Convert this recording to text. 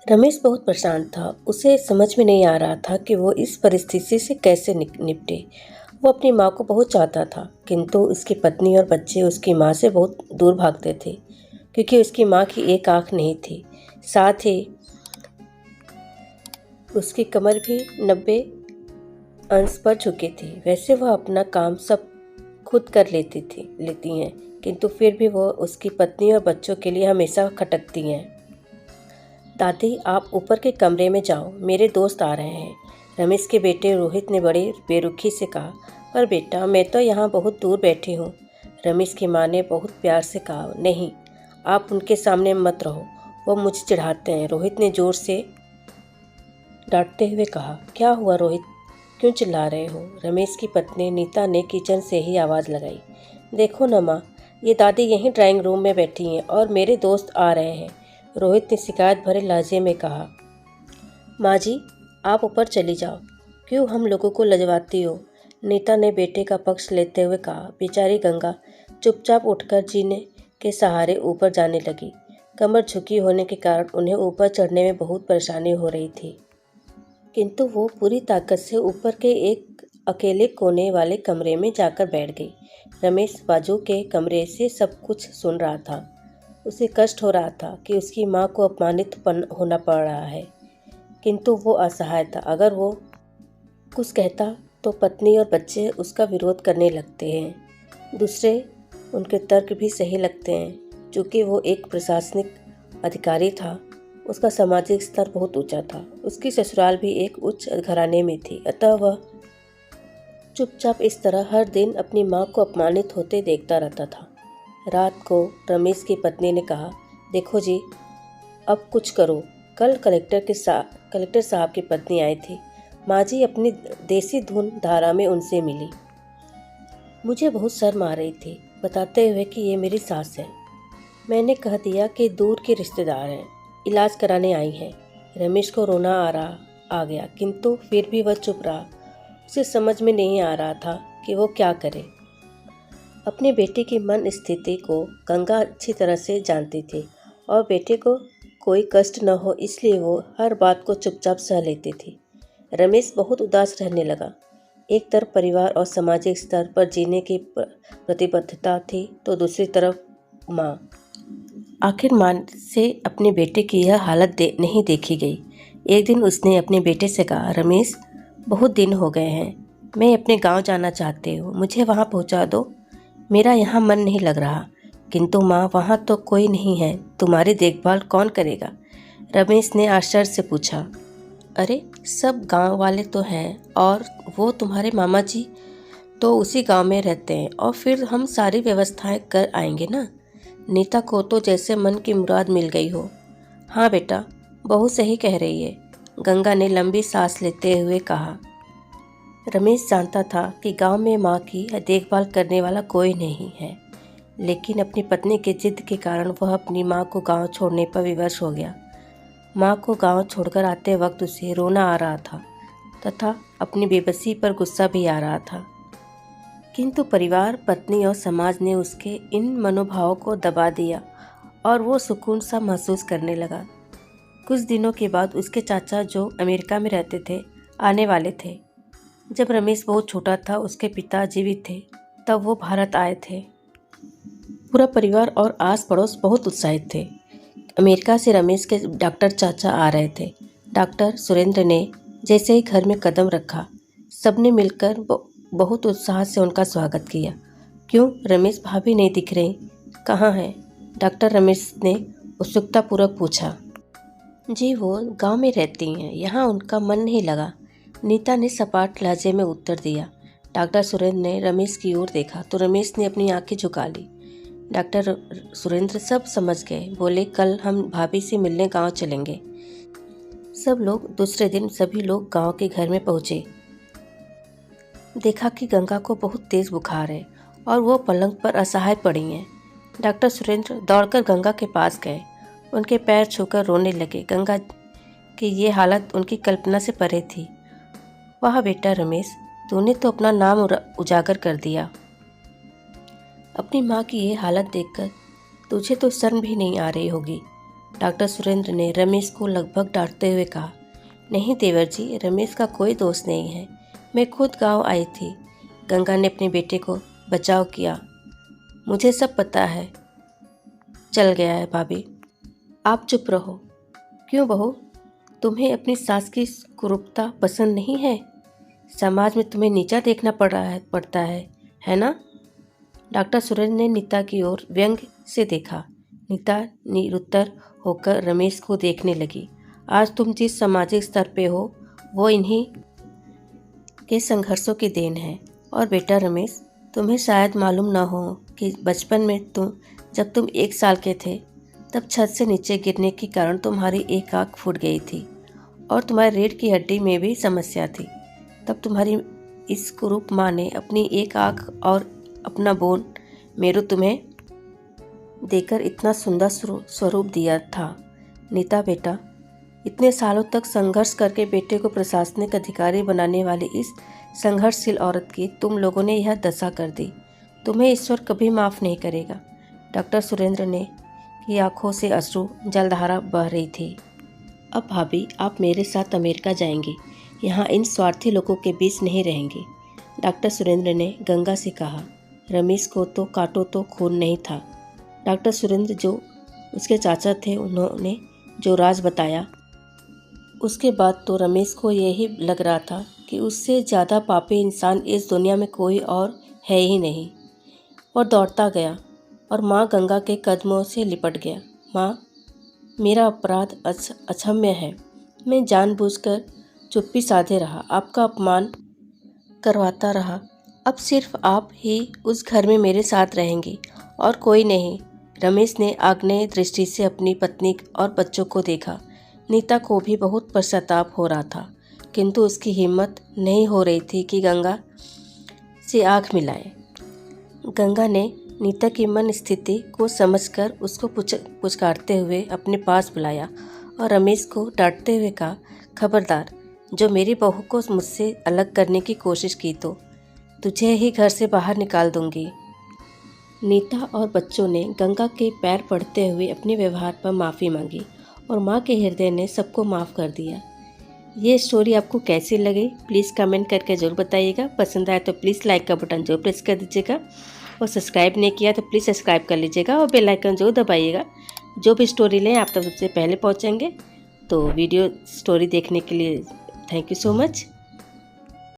रमेश बहुत परेशान था। उसे समझ में नहीं आ रहा था कि वो इस परिस्थिति से कैसे निपटे। वो अपनी माँ को बहुत चाहता था, किंतु उसकी पत्नी और बच्चे उसकी माँ से बहुत दूर भागते थे, क्योंकि उसकी माँ की एक आँख नहीं थी। साथ ही उसकी कमर भी 90 अंश पर झुकी थी। वैसे वह अपना काम सब खुद कर लेती हैं, किंतु फिर भी वो उसकी पत्नी और बच्चों के लिए हमेशा खटकती हैं। दादी, आप ऊपर के कमरे में जाओ, मेरे दोस्त आ रहे हैं, रमेश के बेटे रोहित ने बड़ी बेरुखी से कहा। पर बेटा, मैं तो यहाँ बहुत दूर बैठी हूँ, रमेश की माँ ने बहुत प्यार से कहा। नहीं, आप उनके सामने मत रहो, वो मुझे चिढ़ाते हैं, रोहित ने जोर से डांटते हुए कहा। क्या हुआ रोहित, क्यों चिल्ला रहे हो? रमेश की पत्नी नीता ने किचन से ही आवाज़ लगाई। देखो न माँ, ये दादी यहीं ड्राइंग रूम में बैठी हैं और मेरे दोस्त आ रहे हैं, रोहित ने शिकायत भरे लहजे में कहा। माँ जी, आप ऊपर चली जाओ, क्यों हम लोगों को लजवाती हो? नीता ने बेटे का पक्ष लेते हुए कहा। बेचारी गंगा चुपचाप उठकर जीने के सहारे ऊपर जाने लगी। कमर झुकी होने के कारण उन्हें ऊपर चढ़ने में बहुत परेशानी हो रही थी, किंतु वो पूरी ताकत से ऊपर के एक अकेले कोने वाले कमरे में जाकर बैठ गई। रमेश बाजू के कमरे से सब कुछ सुन रहा था। उसे कष्ट हो रहा था कि उसकी माँ को अपमानित होना पड़ रहा है, किंतु वो असहाय था। अगर वो कुछ कहता तो पत्नी और बच्चे उसका विरोध करने लगते हैं। दूसरे उनके तर्क भी सही लगते हैं। चूँकि वो एक प्रशासनिक अधिकारी था, उसका सामाजिक स्तर बहुत ऊंचा था। उसकी ससुराल भी एक उच्च घराने में थी, अतः वह चुपचाप इस तरह हर दिन अपनी माँ को अपमानित होते देखता रहता था। रात को रमेश की पत्नी ने कहा, देखो जी, अब कुछ करो। कल कलेक्टर साहब की पत्नी आई थी। माँ जी अपनी देसी धुन धारा में उनसे मिली। मुझे बहुत शर्म आ रही थी, बताते हुए कि ये मेरी सास है। मैंने कह दिया कि दूर के रिश्तेदार हैं, इलाज कराने आई हैं। रमेश को रोना आ गया, किंतु फिर भी वह चुप रहा। उसे समझ में नहीं आ रहा था कि वो क्या करे। अपने बेटे की मन स्थिति को गंगा अच्छी तरह से जानती थी और बेटे को कोई कष्ट न हो इसलिए वो हर बात को चुपचाप सह लेती थी। रमेश बहुत उदास रहने लगा। एक तरफ परिवार और सामाजिक स्तर पर जीने की प्रतिबद्धता थी, तो दूसरी तरफ माँ। आखिर माँ से अपने बेटे की यह हालत नहीं देखी गई। एक दिन उसने अपने बेटे से कहा, रमेश, बहुत दिन हो गए हैं, मैं अपने गांव जाना चाहती हूँ, मुझे वहाँ पहुँचा दो। मेरा यहाँ मन नहीं लग रहा। किंतु माँ, वहाँ तो कोई नहीं है, तुम्हारी देखभाल कौन करेगा? रमेश ने आश्चर्य से पूछा। अरे, सब गांव वाले तो हैं, और वो तुम्हारे मामा जी तो उसी गांव में रहते हैं, और फिर हम सारी व्यवस्थाएं कर आएंगे ना। नीता को तो जैसे मन की मुराद मिल गई हो। हाँ बेटा, बहू सही कह रही है, गंगा ने लंबी सांस लेते हुए कहा। रमेश जानता था कि गांव में माँ की देखभाल करने वाला कोई नहीं है, लेकिन अपनी पत्नी के जिद के कारण वह अपनी माँ को गांव छोड़ने पर विवश हो गया। माँ को गांव छोड़कर आते वक्त उसे रोना आ रहा था तथा अपनी बेबसी पर गुस्सा भी आ रहा था, किंतु परिवार, पत्नी और समाज ने उसके इन मनोभावों को दबा दिया और वो सुकून सा महसूस करने लगा। कुछ दिनों के बाद उसके चाचा, जो अमेरिका में रहते थे, आने वाले थे। जब रमेश बहुत छोटा था, उसके पिता जीवित थे, तब वो भारत आए थे। पूरा परिवार और आस पड़ोस बहुत उत्साहित थे। अमेरिका से रमेश के डॉक्टर चाचा आ रहे थे। डॉक्टर सुरेंद्र ने जैसे ही घर में कदम रखा, सबने मिलकर बहुत उत्साह से उनका स्वागत किया। क्यों, रमेश भाभी नहीं दिख रही, कहाँ हैं? डॉक्टर रमेश ने उत्सुकतापूर्वक पूछा। जी, वो गांव में रहती हैं, यहाँ उनका मन नहीं लगा, नीता ने सपाट लहजे में उत्तर दिया। डॉक्टर सुरेंद्र ने रमेश की ओर देखा तो रमेश ने अपनी आंखें झुका ली। डॉक्टर सुरेंद्र सब समझ गए, बोले, कल हम भाभी से मिलने गांव चलेंगे। सब लोग दूसरे दिन सभी लोग गांव के घर में पहुंचे। देखा कि गंगा को बहुत तेज बुखार है और वो पलंग पर असहाय पड़ी हैं। डॉक्टर सुरेंद्र दौड़कर गंगा के पास गए, उनके पैर छूकर रोने लगे। गंगा की ये हालत उनकी कल्पना से परे थी। वाह बेटा रमेश, तूने तो अपना नाम उजागर कर दिया। अपनी माँ की ये हालत देखकर तुझे तो शर्म भी नहीं आ रही होगी। डॉक्टर सुरेंद्र ने रमेश को लगभग डांटते हुए कहा, नहीं देवर जी, रमेश का कोई दोष नहीं है। मैं खुद गांव आई थी। गंगा ने अपने बेटे को बचाव किया। मुझे सब पता है। चल गया है भाभी। आप चुप रहो। क्यों बहू, तुम्हें अपनी सास की कुरूपता पसंद नहीं है? समाज में तुम्हें नीचा देखना पड़ता है ना? डॉक्टर सुरेंद्र ने नीता की ओर व्यंग से देखा। नीता निरुत्तर होकर रमेश को देखने लगी। आज तुम जिस सामाजिक स्तर पे हो वो इन्हीं के संघर्षों की देन है। और बेटा रमेश, तुम्हें शायद मालूम न हो कि बचपन में जब तुम 1 साल के थे तब छत से नीचे गिरने के कारण तुम्हारी एक आँख फूट गई थी और तुम्हारी रीढ़ की हड्डी में भी समस्या थी। तब तुम्हारी इस कुरूप माँ ने अपनी एक आँख और अपना बोन मेरू तुम्हें देकर इतना सुंदर स्वरूप दिया था। नीता बेटा, इतने सालों तक संघर्ष करके बेटे को प्रशासनिक अधिकारी बनाने वाली इस संघर्षशील औरत की तुम लोगों ने यह दशा कर दी। तुम्हें ईश्वर कभी माफ़ नहीं करेगा। डॉक्टर सुरेंद्र ने की आंखों से अश्रु जलधारा बह रही थी। अब भाभी, आप मेरे साथ अमेरिका जाएंगी। यहाँ इन स्वार्थी लोगों के बीच नहीं रहेंगी। डॉक्टर सुरेंद्र ने गंगा से कहा। रमेश को तो काटो तो खून नहीं था। डॉक्टर सुरेंद्र जो उसके चाचा थे, उन्होंने जो राज बताया उसके बाद तो रमेश को यही लग रहा था कि उससे ज़्यादा पापी इंसान इस दुनिया में कोई और है ही नहीं। और दौड़ता गया और माँ गंगा के कदमों से लिपट गया। माँ, मेरा अपराध अक्षम्य है। मैं जानबूझकर चुप्पी साधे रहा, आपका अपमान करवाता रहा। अब सिर्फ आप ही उस घर में मेरे साथ रहेंगी और कोई नहीं। रमेश ने आग्नेय दृष्टि से अपनी पत्नी और बच्चों को देखा। नीता को भी बहुत पश्चाताप हो रहा था, किंतु उसकी हिम्मत नहीं हो रही थी कि गंगा से आँख मिलाए। गंगा ने नीता की मन स्थिति को समझकर उसको पुचकारते हुए अपने पास बुलाया और रमेश को डांटते हुए कहा, खबरदार, जो मेरी बहू को मुझसे अलग करने की कोशिश की तो तुझे ही घर से बाहर निकाल दूंगी। नीता और बच्चों ने गंगा के पैर पड़ते हुए अपने व्यवहार पर माफ़ी मांगी और माँ के हृदय ने सबको माफ़ कर दिया। ये स्टोरी आपको कैसी लगी प्लीज़ कमेंट करके ज़रूर बताइएगा। पसंद आए तो प्लीज़ लाइक का बटन जरूर प्रेस कर दीजिएगा और सब्सक्राइब नहीं किया तो प्लीज़ सब्सक्राइब कर लीजिएगा और बेल आइकन जरूर दबाइएगा। जो भी स्टोरी लें आप तब सबसे पहले पहुँचेंगे। तो वीडियो स्टोरी देखने के लिए थैंक यू सो मच।